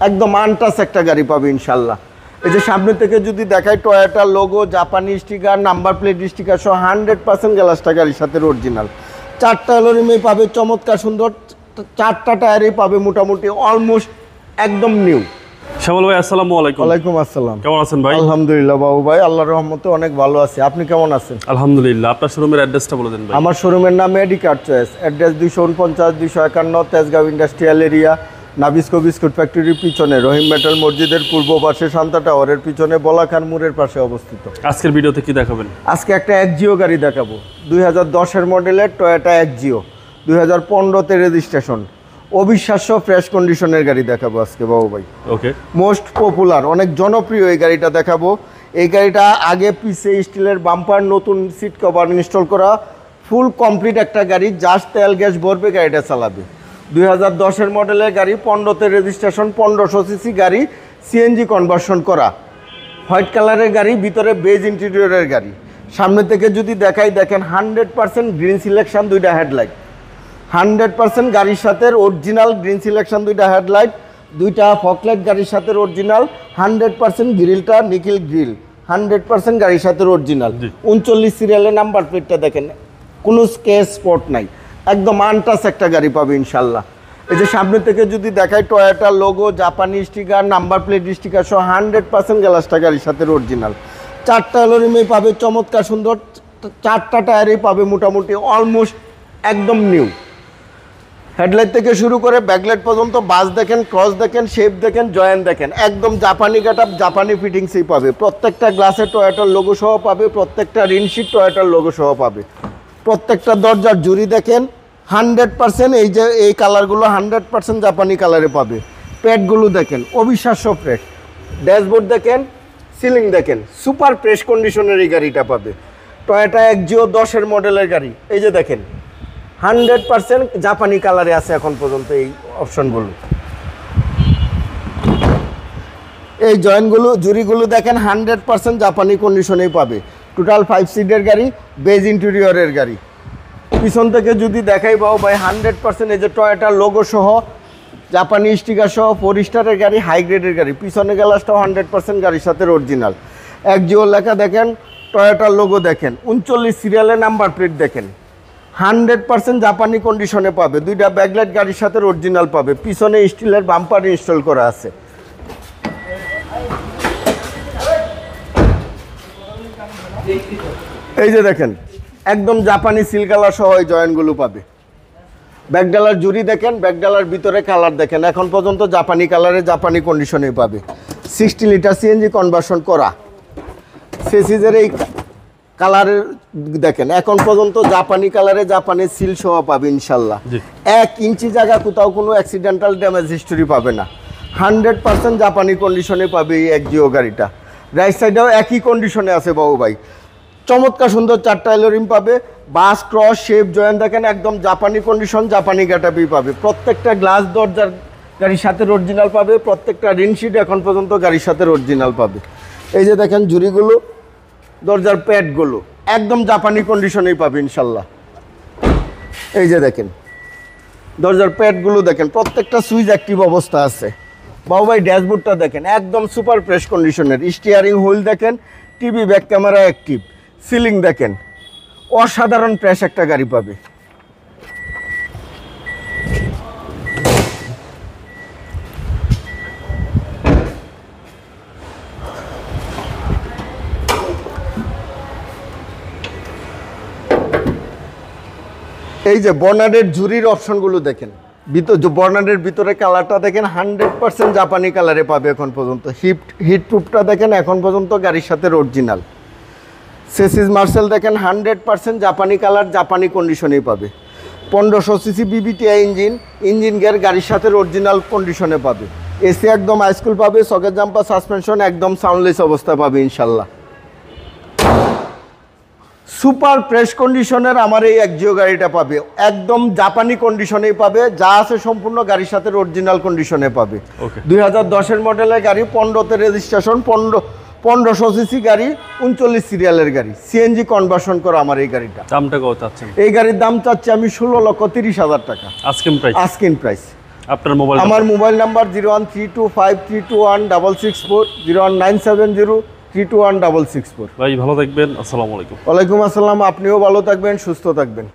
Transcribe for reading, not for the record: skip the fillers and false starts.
একদম আনটাচ একটা গাড়ি পাবে ইনশাল্লাহ। এই যে সামনে থেকে যদি দেখাই টয়োটা লোগো, জাপানি স্টিকার, নাম্বার প্লেট স্টিকার সহ 100% গ্লাসটা গাড়ির সাথে অরিজিনাল। 4টা অ্যালুমিনিয়ামে পাবে চমৎকার সুন্দর, 4টা টায়ারই পাবে মোটামুটি অলমোস্ট একদম নিউ। শ্যামল ভাই আসসালামু আলাইকুম। ওয়ালাইকুম আসসালাম। কেমন আছেন ভাই? আলহামদুলিল্লাহ বাবু ভাই, আল্লাহর রহমতে অনেক ভালো আছি। আপনি কেমন আছেন? আলহামদুলিল্লাহ। আপনার শোরুমের অ্যাড্রেসটা বলে দেন ভাই। আমার শোরুমের নাম Medicare choice, address 249-251 Tejgaon industrial area, Nabisco biscuit ফ্যাক্টরির পিছনে, রহিম মেটাল মসজিদের পূর্ব পাশে, শান্তা টাওয়ারের পিছনে, বলাখান মোড়ের পাশে অবস্থিত। আজকের ভিডিওতে কি দেখাবেন? আজকে একটা একজিও গাড়ি দেখাবো, 2010-এর মডেলের টয়োটা একজিও, 2015-তে রেজিস্ট্রেশন, অবিশ্বাস্য ফ্রেশ কন্ডিশনের গাড়ি দেখাবো আজকে বাবু ভাই। ওকে। মোস্ট পপুলার, অনেক জনপ্রিয় এই গাড়িটা দেখাবো। এই গাড়িটা আগে পিছে স্টিলের বাম্পার, নতুন সিট কভার ইনস্টল করা, ফুল কমপ্লিট একটা গাড়ি। জাস্ট তেল গ্যাস ভরবে, গাড়িটা চালাবে। 2010-এর মডেলের গাড়ি, 15-তে রেজিস্ট্রেশন, 1500 সিসি গাড়ি, সিএনজি কনভার্সন করা, হোয়াইট কালারের গাড়ি, ভিতরে বেজ ইন্টেরিয়রের গাড়ি। সামনে থেকে যদি দেখাই, দেখেন 100% গ্রিন সিলেকশন, 2টা হেডলাইট, 100% গাড়ির সাথে অরিজিনাল গ্রিন সিলেকশন, 2টা হেডলাইট, 2টা ফকলাইট গাড়ির সাথে অরিজিনাল, 100% গ্রিলটা নিকেল গ্রিল, 100% গাড়ির সাথে অরিজিনাল। 39 সিরিয়ালের নাম্বার প্লেটটা দেখেন, কোনো স্কেচ স্পট নাই, একদম আনটাচ একটা গাড়ি পাবে ইনশাল্লাহ। এই যে সামনে থেকে যদি দেখাই টয়োটা লোগো, জাপানি স্টিকার, নাম্বার প্লেট স্টিকার সহ 100% গ্লাসটা গাড়ির সাথে অরিজিনাল। 4টা অ্যালুমিনিয়ামে পাবে চমৎকার সুন্দর, 4টা টায়ারই পাবে মোটামুটি অলমোস্ট একদম নিউ। হেডলাইট থেকে শুরু করে ব্যাকলাইট পর্যন্ত বাস দেখেন, ক্রস দেখেন, শেপ দেখেন, জয়েন্ট দেখেন, একদম জাপানি কাটআপ, জাপানি ফিটিংসই পাবে। প্রত্যেকটা গ্লাসে টয়োটার লোগো সহ পাবে, প্রত্যেকটা রিনশিট টয়োটার লোগো সহ পাবে। প্রত্যেকটা দরজার জুড়ি দেখেন 100%, এই যে এই কালারগুলো 100% জাপানি কালারে পাবে। প্যাডগুলো দেখেন অবিশ্বাস্য ফ্রেশ, ড্যাশবোর্ড দেখেন, সিলিং দেখেন, সুপার ফ্রেশ কন্ডিশনের এই গাড়িটা পাবে। টয়োটা একজিও 10-এর মডেলের গাড়ি, এই যে দেখেন 100% জাপানি কালারে আছে এখন পর্যন্ত এই অপশনগুলো। এই জয়েন্টগুলো, জুরিগুলো দেখেন 100% জাপানি কন্ডিশনেই পাবে। টোটাল 5 সিটের গাড়ি, বেজ ইন্টেরিয়রের গাড়ি। পিছন থেকে যদি দেখাই পাও ভাই 100% এই যে টয়োটার লোগো সহ, জাপানি স্টিকার সহ, 4 স্টারের গাড়ি, হাই গ্রেডের গাড়ি। পিছনে গ্লাসটাও 100% গাড়ির সাথে অরিজিনাল। একজিও লেখা দেখেন, টয়োটার লোগো দেখেন, 39 সিরিয়ালের নাম্বার প্লেট দেখেন, 100% জাপানি কন্ডিশনে পাবে। 2টা ব্যাকলাইট গাড়ির সাথে অরিজিনাল পাবে। পিছনে স্টিলের বাম্পার ইনস্টল করা আছে। এই যে দেখেন একদম জাপানি সিল কালার সহ এই জয়েন্টগুলো পাবে। ব্যাকডালার জুড়ি দেখেন, ব্যাকডালার ভিতরে কালার দেখেন, এখন পর্যন্ত জাপানি কালারে, জাপানি কন্ডিশনেই পাবে। 60 লিটার সিএনজি কনভার্সন করা সেসিজের এই কালারের দেখেন, এখন পর্যন্ত জাপানি কালারে, জাপানি সিল সহ পাবে ইনশাল্লাহ। 1 ইঞ্চি জায়গা কোথাও কোনো অ্যাক্সিডেন্টাল ড্যামেজ হিস্টোরি পাবে না। 100% জাপানি কন্ডিশনে পাবে এই একজিও গাড়িটা। রাইট সাইডেও একই কন্ডিশনে আছে বাবু ভাই। চমৎকার সুন্দর 4টা অ্যালুমিনিয়াম পাবে। বাস, ক্রস, শেপ, জয়েন্ট দেখেন একদম জাপানি কন্ডিশন, জাপানি গেটআপই পাবে। প্রত্যেকটা গ্লাস দরজার গাড়ির সাথে অরিজিনাল পাবে। প্রত্যেকটা রিনশিট এখন পর্যন্ত গাড়ির সাথে অরিজিনাল পাবে। এই যে দেখেন জুরিগুলো, দরজার প্যাডগুলো একদম জাপানি কন্ডিশনেই পাবে ইনশাল্লাহ। এই যে দেখেন দরজার প্যাডগুলো দেখেন, প্রত্যেকটা সুইচ অ্যাক্টিভ অবস্থা আছে বাবু ভাই। ড্যাশবোর্ডটা দেখেন একদম সুপার ফ্রেশ কন্ডিশনের। স্টিয়ারিং হুইল দেখেন, TV, back camera active, ceiling দেখেন, অসাধারণ ফ্রেশ একটা গাড়ি পাবে। এই যে বর্নারের ঝুরির অপশনগুলো দেখেন, বর্নারের ভিতরে কালারটা দেখেন 100% জাপানি কালারে পাবে এখন পর্যন্ত। হিট প্রুফটা দেখেন এখন পর্যন্ত গাড়ির সাথে অরিজিনাল। সেসিস মার্সেল দেখেন 100% জাপানি কালার, জাপানি কন্ডিশনেই পাবে। 1500 সিসি বিবিটিআই ইঞ্জিন গিয়ার গাড়ির সাথে অরিজিনাল কন্ডিশনে পাবে। এসি একদম হাইস্কুল পাবে। সকেট জাম্পার, সাসপেনশন একদম সাউন্ডলেস অবস্থা পাবে ইনশাল্লাহ। সুপার ফ্রেশ কন্ডিশনের আমার এই একজিও গাড়িটা পাবে, একদম জাপানি কন্ডিশনেই পাবে। যা আছে সম্পূর্ণ গাড়ির সাথে অরিজিনাল কন্ডিশনে পাবে। 2010-এর মডেলের গাড়ি, 15-তে রেজিস্ট্রেশন, 1500 সিসি গাড়ি, 39 সিরিয়ালের গাড়ি, সিএনজি কনভার্সন করা আমার এই গাড়িটা। দামটা কত চাচ্ছেন? এই গাড়ির দাম চাচ্ছি আমি 16,30,000 টাকা। Asking price? Asking price. আপনার মোবাইল আমার মোবাইল নাম্বার 01325321664, 01970321664। ভাই ভালো থাকবেন, আসসালামু আলাইকুম। ওয়ালাইকুম আসসালাম, আপনিও ভালো থাকবেন, সুস্থ থাকবেন।